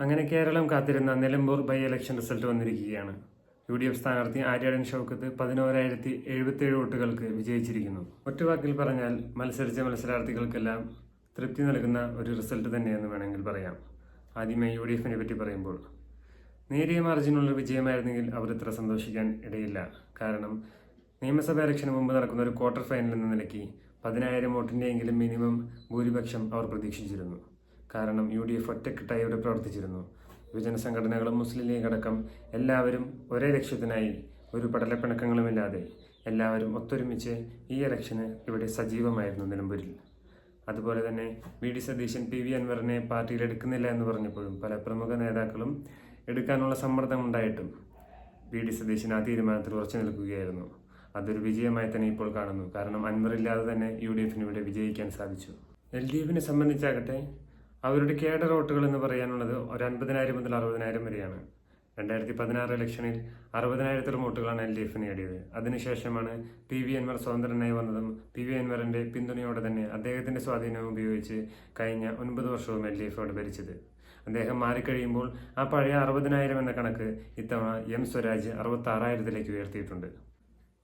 അങ്ങനെ കേരളം കാത്തിരുന്ന Nilambur by election result വന്നിരിക്കുകയാണ്. UDF സ്ഥാനാർത്ഥി ആര്യാടൻ ഷൗക്കത്ത് 11,077 വോട്ടുകൾക്ക് വിജയിച്ചിരിക്കുന്നു. ഒറ്റവാക്കിൽ പറഞ്ഞാൽ മത്സരിച്ച മത്സരാർത്ഥികൾക്കെല്ലാം തൃപ്തി നൽകുന്ന ഒരു റിസൾട്ട് തന്നെയെന്ന് വേണമെങ്കിൽ പറയാം. ആദ്യമായി UDFനെ പറ്റി പറയുമ്പോൾ നേരിയ മാർജിനുള്ള വിജയമായിരുന്നെങ്കിൽ അവർ ഇത്ര സന്തോഷിക്കാൻ ഇടയില്ല. കാരണം നിയമസഭാ ഇലക്ഷന് മുമ്പ് നടക്കുന്ന ഒരു ക്വാർട്ടർ ഫൈനൽ എന്ന നിലയ്ക്ക് 10,000 വോട്ടിൻ്റെയെങ്കിലും മിനിമം ഭൂരിപക്ഷം അവർ പ്രതീക്ഷിച്ചിരുന്നു. കാരണം UDF ഒറ്റക്കെട്ടായി ഇവിടെ പ്രവർത്തിച്ചിരുന്നു. യുവജന സംഘടനകളും മുസ്ലിം ലീഗ് അടക്കം എല്ലാവരും ഒരേ ലക്ഷ്യത്തിനായി ഒരു പടലപ്പിണക്കങ്ങളുമില്ലാതെ എല്ലാവരും ഒത്തൊരുമിച്ച് ഈ ഇലക്ഷന് ഇവിടെ സജീവമായിരുന്നു നിലമ്പൂരിൽ. അതുപോലെ തന്നെ VD സതീശൻ PV അൻവറിനെ പാർട്ടിയിൽ എടുക്കുന്നില്ല എന്ന് പറഞ്ഞപ്പോഴും പല പ്രമുഖ നേതാക്കളും എടുക്കാനുള്ള സമ്മർദ്ദം ഉണ്ടായിട്ടും VD സതീശൻ ആ തീരുമാനത്തിൽ ഉറച്ചു നിൽക്കുകയായിരുന്നു. അതൊരു വിജയമായി തന്നെ ഇപ്പോൾ കാണുന്നു. കാരണം അൻവറില്ലാതെ തന്നെ UDFന് ഇവിടെ വിജയിക്കാൻ സാധിച്ചു. LDFനെ സംബന്ധിച്ചാകട്ടെ അവരുടെ കേഡർ വോട്ടുകൾ എന്ന് പറയാനുള്ളത് ഒരു 50,000 മുതൽ 60,000 വരെയാണ്. 2016 ഇലക്ഷനിൽ 60,000 വോട്ടുകളാണ് LDF നേടിയത്. അതിനുശേഷമാണ് PV അൻവർ സ്വതന്ത്രനായി വന്നതും PV അൻവറിന്റെ പിന്തുണയോടെ തന്നെ അദ്ദേഹത്തിന്റെ സ്വാധീനം ഉപയോഗിച്ച് കഴിഞ്ഞ 9 വർഷവും LDF അവിടെ ഭരിച്ചത്. അദ്ദേഹം മാറിക്കഴിയുമ്പോൾ ആ പഴയ 60,000 എന്ന കണക്ക് ഇത്തവണ M സ്വരാജ് 66,000 ഉയർത്തിയിട്ടുണ്ട്.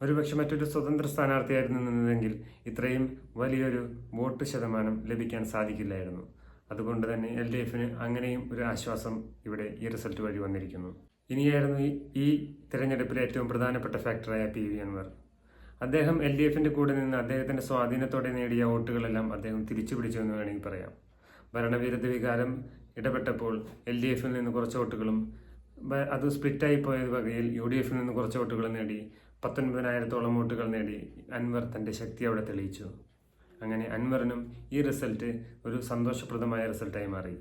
ഒരുപക്ഷെ മറ്റൊരു സ്വതന്ത്ര സ്ഥാനാർത്ഥിയായിരുന്നു നിന്നതെങ്കിൽ ഇത്രയും വലിയൊരു വോട്ട് ശതമാനം ലഭിക്കാൻ സാധിക്കില്ലായിരുന്നു. അതുകൊണ്ട് തന്നെ LDFന് അങ്ങനെയും ഒരു ആശ്വാസം ഇവിടെ ഈ റിസൾട്ട് വഴി വന്നിരിക്കുന്നു. ഇനിയായിരുന്നു ഈ തിരഞ്ഞെടുപ്പിലെ ഏറ്റവും പ്രധാനപ്പെട്ട ഫാക്ടറായ PV അൻവർ. അദ്ദേഹം LDFന്റെ കൂടെ നിന്ന് അദ്ദേഹത്തിന്റെ സ്വാധീനത്തോടെ നേടിയ വോട്ടുകളെല്ലാം അദ്ദേഹം തിരിച്ചു പിടിച്ചു എന്ന് വേണമെങ്കിൽ പറയാം. ഭരണവിരുദ്ധ വികാരം ഇടപെട്ടപ്പോൾ LDFിൽ നിന്ന് കുറച്ച് വോട്ടുകളും അത് സ്പ്ലിറ്റായി പോയത് വകയിൽ UDFിൽ നിന്ന് കുറച്ച് വോട്ടുകൾ നേടി 19,000 വോട്ടുകൾ നേടി അൻവർ തന്റെ ശക്തി അവിടെ തെളിയിച്ചു. അങ്ങനെ അൻവറിനും ഈ റിസൾട്ട് ഒരു സന്തോഷപ്രദമായ റിസൾട്ടായി മാറി.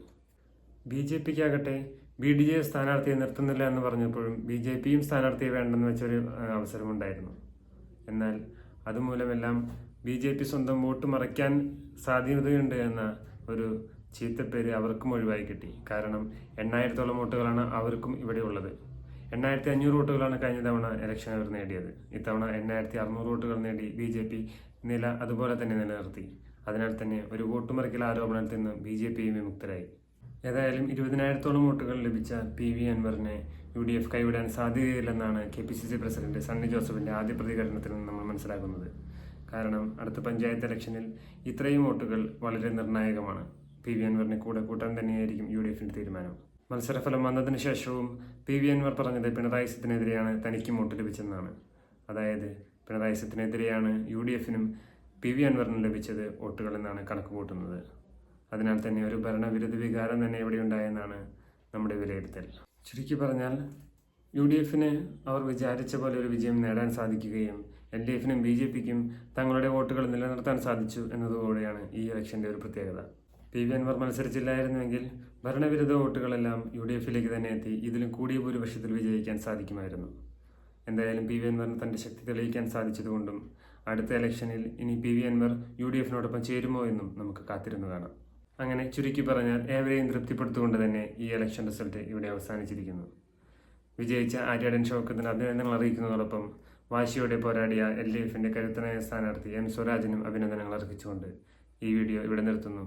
BJPക്കാകട്ടെ BDJ സ്ഥാനാർത്ഥിയെ നിർത്തുന്നില്ല എന്ന് പറഞ്ഞപ്പോഴും BJPയും സ്ഥാനാർത്ഥിയെ വേണ്ടെന്ന് വെച്ചൊരു അവസരമുണ്ടായിരുന്നു. എന്നാൽ അതുമൂലമെല്ലാം BJP സ്വന്തം വോട്ട് മറയ്ക്കാൻ സാധ്യതയുണ്ട് എന്ന ഒരു ചീത്തപ്പേര് അവർക്കും ഒഴിവായി കിട്ടി. കാരണം 8,000 വോട്ടുകളാണ് അവർക്കും ഇവിടെ ഉള്ളത്. 8,500 വോട്ടുകളാണ് കഴിഞ്ഞ തവണ ഇലക്ഷൻ അവർ നേടിയത്. ഇത്തവണ 8,600 വോട്ടുകൾ നേടി BJP നില അതുപോലെ തന്നെ നിലനിർത്തി. അതിനാൽ തന്നെ ഒരു വോട്ടുമറിക്കൽ ആരോപണത്തിൽ നിന്ന് BJPയും വിമുക്തരായി. ഏതായാലും 20,000 വോട്ടുകൾ ലഭിച്ച PV അൻവറിനെ UDF കൈവിടാൻ സാധ്യതയില്ലെന്നാണ് KPCC പ്രസിഡന്റ് സണ്ണി ജോസഫിന്റെ ആദ്യ പ്രതികരണത്തിൽ നിന്ന് നമ്മൾ മനസ്സിലാക്കുന്നത്. കാരണം അടുത്ത പഞ്ചായത്ത് ഇലക്ഷനിൽ ഇത്രയും വോട്ടുകൾ വളരെ നിർണായകമാണ്. PV അൻവറിനെ കൂടെ കൂട്ടാൻ തന്നെയായിരിക്കും UDFന്റെ തീരുമാനം. മത്സരഫലം വന്നതിന് ശേഷവും PV അൻവർ പറഞ്ഞത് പിണറായി സത്തിനെതിരെയാണ് തനിക്കും വോട്ട് ലഭിച്ചെന്നാണ്. അതായത് പിണറായി സത്തിനെതിരെയാണ് UDFനും PV അൻവറിനും ലഭിച്ചത് വോട്ടുകൾ എന്നാണ് കണക്ക് കൂട്ടുന്നത്. അതിനാൽ തന്നെ ഒരു ഭരണവിരുദ്ധ വികാരം തന്നെ ഇവിടെ ഉണ്ടായെന്നാണ് നമ്മുടെ വിലയിരുത്തൽ. ചുരുക്കി പറഞ്ഞാൽ UDFന് അവർ വിചാരിച്ച പോലെ ഒരു വിജയം നേടാൻ സാധിക്കുകയും LDFനും BJPക്കും തങ്ങളുടെ വോട്ടുകൾ നിലനിർത്താൻ സാധിച്ചു എന്നതുകൂടെയാണ് ഈ ഇലക്ഷന്റെ ഒരു പ്രത്യേകത. PV അൻവർ മത്സരിച്ചില്ലായിരുന്നുവെങ്കിൽ ഭരണവിരുദ്ധ വോട്ടുകളെല്ലാം UDFിലേക്ക് തന്നെ എത്തി ഇതിലും കൂടിയ ഭൂരിപക്ഷത്തിൽ വിജയിക്കാൻ സാധിക്കുമായിരുന്നു. എന്തായാലും PV അൻവറിന് തന്റെ ശക്തി തെളിയിക്കാൻ സാധിച്ചതുകൊണ്ടും അടുത്ത ഇലക്ഷനിൽ ഇനി PV അൻവർ UDFിനോടൊപ്പം ചേരുമോ എന്നും നമുക്ക് കാത്തിരുന്നു കാണാം. അങ്ങനെ ചുരുക്കി പറഞ്ഞാൽ ഏവരെയും തൃപ്തിപ്പെടുത്തുകൊണ്ട് തന്നെ ഈ ഇലക്ഷൻ റിസൾട്ട് ഇവിടെ അവസാനിച്ചിരിക്കുന്നു. വിജയിച്ച ആര്യാടൻ ഷൗക്കത്തിന് അഭിനന്ദനങ്ങൾ അറിയിക്കുന്നതോടൊപ്പം വാശിയോടെ പോരാടിയ LDFന്റെ കരുത്തനായ സ്ഥാനാർത്ഥി M സ്വരാജിനും അഭിനന്ദനങ്ങൾ അർപ്പിച്ചുകൊണ്ട് ഈ വീഡിയോ ഇവിടെ നിർത്തുന്നു.